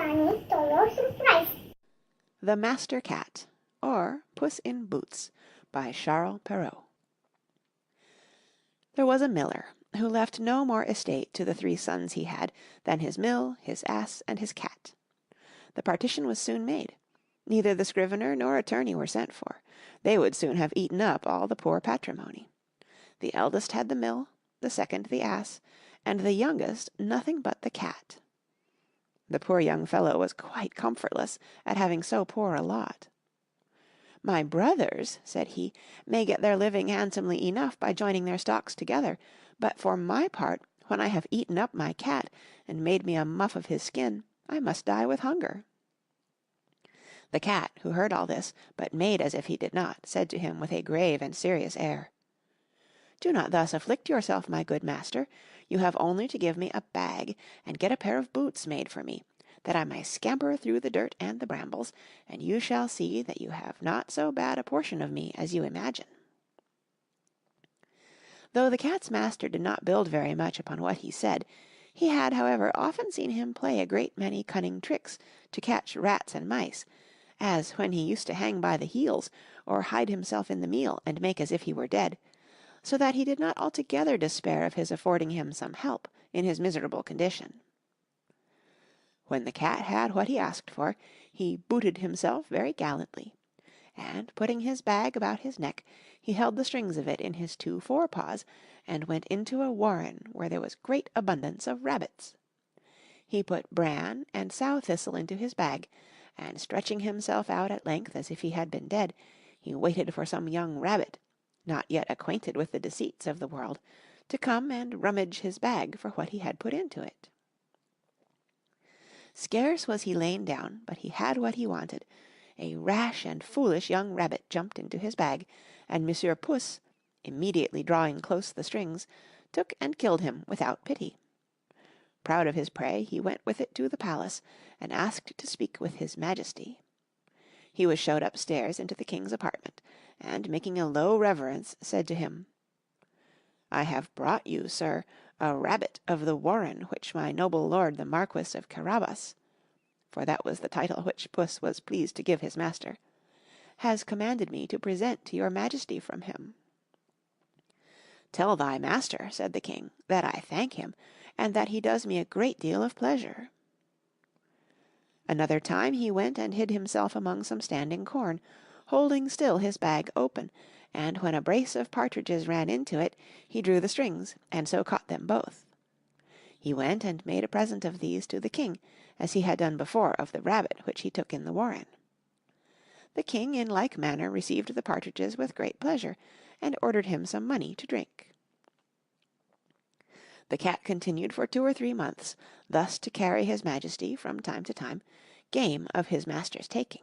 Spanish Toyo surprise. The Master Cat, or Puss in Boots, by Charles Perrault. There was a miller, who left no more estate to the 3 sons he had than his mill, his ass, and his cat. The partition was soon made. Neither the scrivener nor attorney were sent for. They would soon have eaten up all the poor patrimony. The eldest had the mill, the second the ass, and the youngest nothing but the cat. The poor young fellow was quite comfortless at having so poor a lot. "My brothers," said he, "may get their living handsomely enough by joining their stocks together, but for my part, when I have eaten up my cat, and made me a muff of his skin, I must die with hunger." The cat, who heard all this, but made as if he did not, said to him with a grave and serious air, "Do not thus afflict yourself, my good master. You have only to give me a bag, and get a pair of boots made for me, that I may scamper through the dirt and the brambles, and you shall see that you have not so bad a portion of me as you imagine." Though the cat's master did not build very much upon what he said, he had, however, often seen him play a great many cunning tricks to catch rats and mice, as when he used to hang by the heels, or hide himself in the meal and make as if he were dead, so that he did not altogether despair of his affording him some help in his miserable condition. When the cat had what he asked for, he booted himself very gallantly, and, putting his bag about his neck, he held the strings of it in his 2 forepaws, and went into a warren where there was great abundance of rabbits. He put bran and sow thistle into his bag, and stretching himself out at length as if he had been dead, he waited for some young rabbit, not yet acquainted with the deceits of the world, to come and rummage his bag for what he had put into it. Scarce was he lain down but he had what he wanted. A rash and foolish young rabbit jumped into his bag, and Monsieur Puss, immediately drawing close the strings, took and killed him without pity. Proud of his prey, he went with it to the palace, and asked to speak with his Majesty. He was showed upstairs into the king's apartment, and, making a low reverence, said to him, "I have brought you, sir, a rabbit of the warren which my noble lord the Marquis of Carabas," for that was the title which Puss was pleased to give his master, "has commanded me to present to your Majesty from him." "Tell thy master," said the king, "that I thank him, and that he does me a great deal of pleasure." Another time he went and hid himself among some standing corn, holding still his bag open, and when a brace of partridges ran into it, he drew the strings, and so caught them both. He went and made a present of these to the king, as he had done before of the rabbit which he took in the warren. The king in like manner received the partridges with great pleasure, and ordered him some money to drink. The cat continued for 2 or 3 months thus to carry his Majesty, from time to time, game of his master's taking.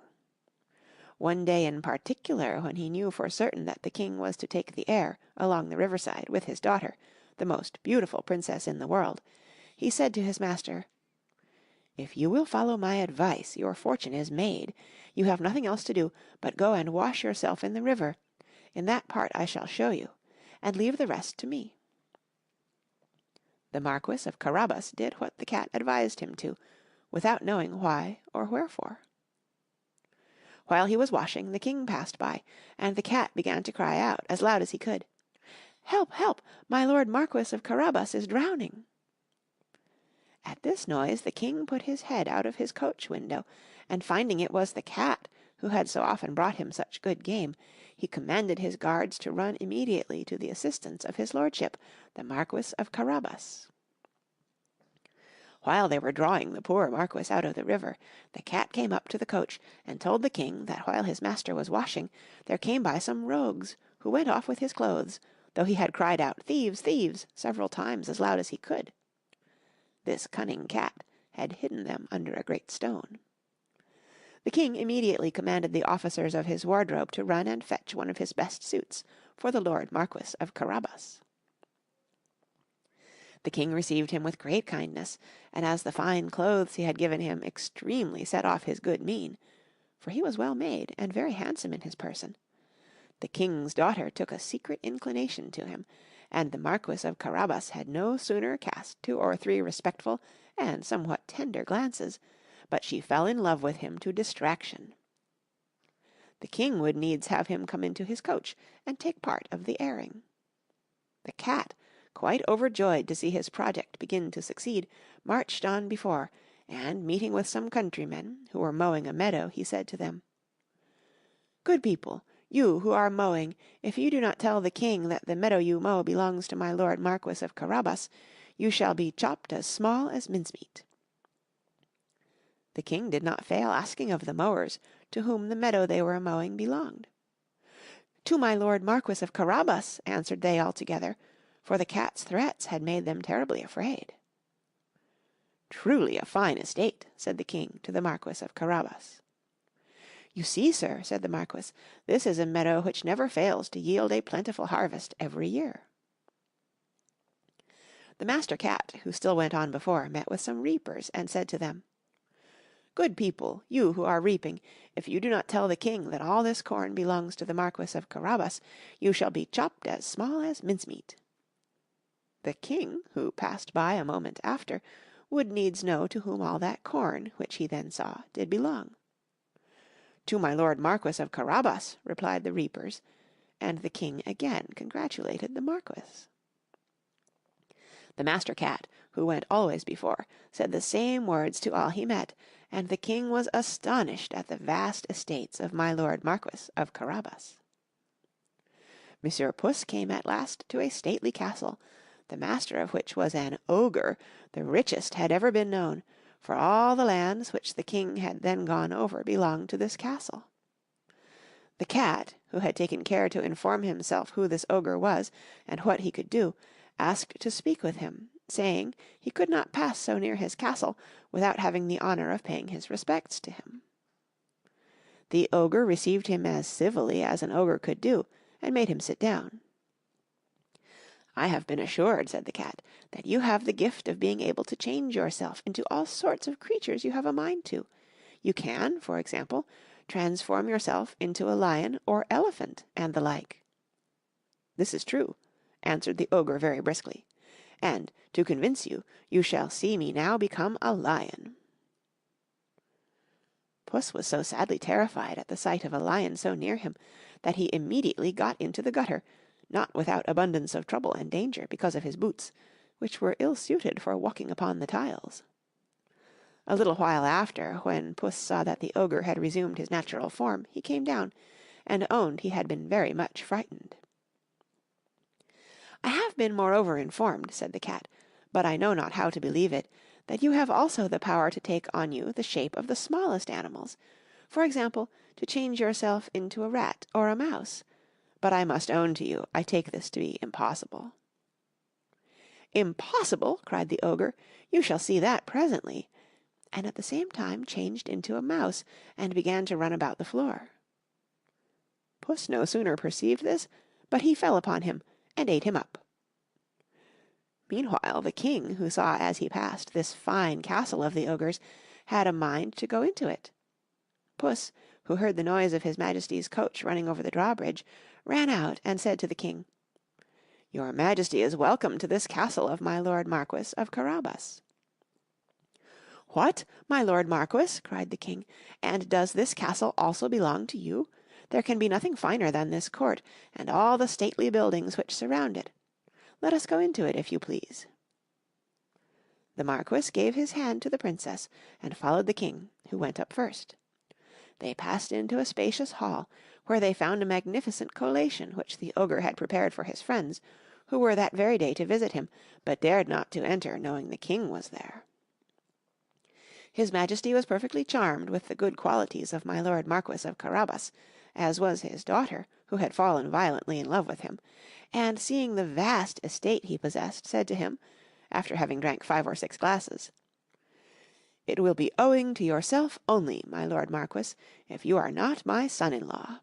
One day in particular, when he knew for certain that the king was to take the air along the riverside with his daughter, the most beautiful princess in the world, he said to his master, "If you will follow my advice, your fortune is made. You have nothing else to do but go and wash yourself in the river, in that part I shall show you, and leave the rest to me." The Marquis of Carabas did what the cat advised him to, without knowing why or wherefore. While he was washing, the king passed by, and the cat began to cry out as loud as he could, "Help, help! My lord Marquis of Carabas is drowning!" At this noise the king put his head out of his coach window, and finding it was the cat who had so often brought him such good game, he commanded his guards to run immediately to the assistance of his lordship, the Marquis of Carabas. While they were drawing the poor Marquis out of the river, the cat came up to the coach and told the king that while his master was washing, there came by some rogues, who went off with his clothes, though he had cried out, "Thieves, thieves!" several times as loud as he could. This cunning cat had hidden them under a great stone. The king immediately commanded the officers of his wardrobe to run and fetch one of his best suits for the lord Marquis of Carabas. The king received him with great kindness, and as the fine clothes he had given him extremely set off his good mien, for he was well made and very handsome in his person, the king's daughter took a secret inclination to him, and the Marquis of Carabas had no sooner cast 2 or 3 respectful and somewhat tender glances, but she fell in love with him to distraction. The king would needs have him come into his coach and take part of the airing. The cat, quite overjoyed to see his project begin to succeed, marched on before, and, meeting with some countrymen, who were mowing a meadow, he said to them, "Good people, you who are mowing, if you do not tell the king that the meadow you mow belongs to my lord Marquis of Carabas, you shall be chopped as small as mincemeat." The king did not fail asking of the mowers to whom the meadow they were mowing belonged. "To my lord Marquis of Carabas," answered they all together, for the cat's threats had made them terribly afraid. "Truly a fine estate," said the king to the Marquis of Carabas. "You see, sir," said the Marquis, "this is a meadow which never fails to yield a plentiful harvest every year." The master cat, who still went on before, met with some reapers, and said to them, "Good people, you who are reaping, if you do not tell the king that all this corn belongs to the Marquis of Carabas, you shall be chopped as small as mincemeat." The king, who passed by a moment after, would needs know to whom all that corn, which he then saw, did belong. "To my lord Marquis of Carabas," replied the reapers, and the king again congratulated the Marquis. The master cat, who went always before, said the same words to all he met, and the king was astonished at the vast estates of my lord Marquis of Carabas. Monsieur Puss came at last to a stately castle, the master of which was an ogre, the richest had ever been known, for all the lands which the king had then gone over belonged to this castle. The cat, who had taken care to inform himself who this ogre was and what he could do, asked to speak with him, saying he could not pass so near his castle without having the honour of paying his respects to him. The ogre received him as civilly as an ogre could do, and made him sit down. "I have been assured," said the cat, "that you have the gift of being able to change yourself into all sorts of creatures you have a mind to. You can, for example, transform yourself into a lion or elephant, and the like." "This is true," answered the ogre very briskly, "and, to convince you, you shall see me now become a lion." Puss was so sadly terrified at the sight of a lion so near him that he immediately got into the gutter, not without abundance of trouble and danger because of his boots, which were ill-suited for walking upon the tiles. A little while after, when Puss saw that the ogre had resumed his natural form, he came down, and owned he had been very much frightened. "I have been moreover informed," said the cat, "but I know not how to believe it, that you have also the power to take on you the shape of the smallest animals, for example, to change yourself into a rat or a mouse, but I must own to you I take this to be impossible." "Impossible!" cried the ogre, "you shall see that presently," and at the same time changed into a mouse, and began to run about the floor. Puss no sooner perceived this, but he fell upon him, and ate him up. Meanwhile the king, who saw as he passed this fine castle of the ogre's, had a mind to go into it. Puss, who heard the noise of his Majesty's coach running over the drawbridge, ran out and said to the king, "Your Majesty is welcome to this castle of my lord Marquis of Carabas." "What, my lord Marquis?" cried the king, "and does this castle also belong to you? There can be nothing finer than this court, and all the stately buildings which surround it. Let us go into it, if you please." The Marquis gave his hand to the Princess, and followed the king, who went up first. They passed into a spacious hall, where they found a magnificent collation which the ogre had prepared for his friends, who were that very day to visit him, but dared not to enter, knowing the king was there. His Majesty was perfectly charmed with the good qualities of my lord Marquis of Carabas, as was his daughter, who had fallen violently in love with him, and seeing the vast estate he possessed, said to him, after having drank 5 or 6 glasses, "It will be owing to yourself only, my lord Marquis, if you are not my son-in-law."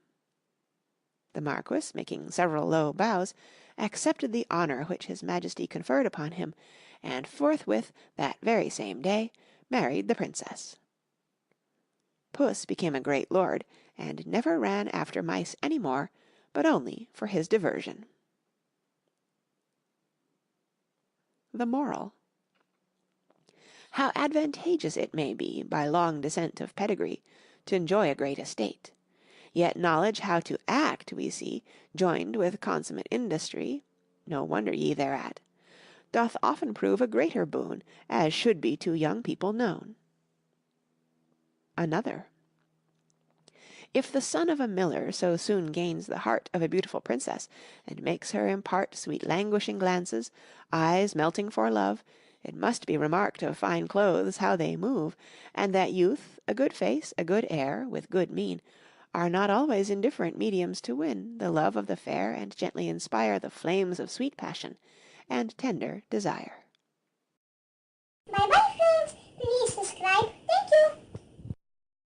The Marquis, making several low bows, accepted the honour which his Majesty conferred upon him, and forthwith, that very same day, married the Princess. Puss became a great lord, and never ran after mice any more, but only for his diversion. The Moral: how advantageous it may be, by long descent of pedigree, to enjoy a great estate. Yet knowledge how to act, we see, joined with consummate industry (no wonder ye thereat) doth often prove a greater boon, as should be to young people known. Another. If the son of a miller so soon gains the heart of a beautiful princess, and makes her impart sweet languishing glances, eyes melting for love, it must be remarked of fine clothes how they move, and that youth, a good face, a good air, with good mien, are not always indifferent mediums to win the love of the fair and gently inspire the flames of sweet passion and tender desire.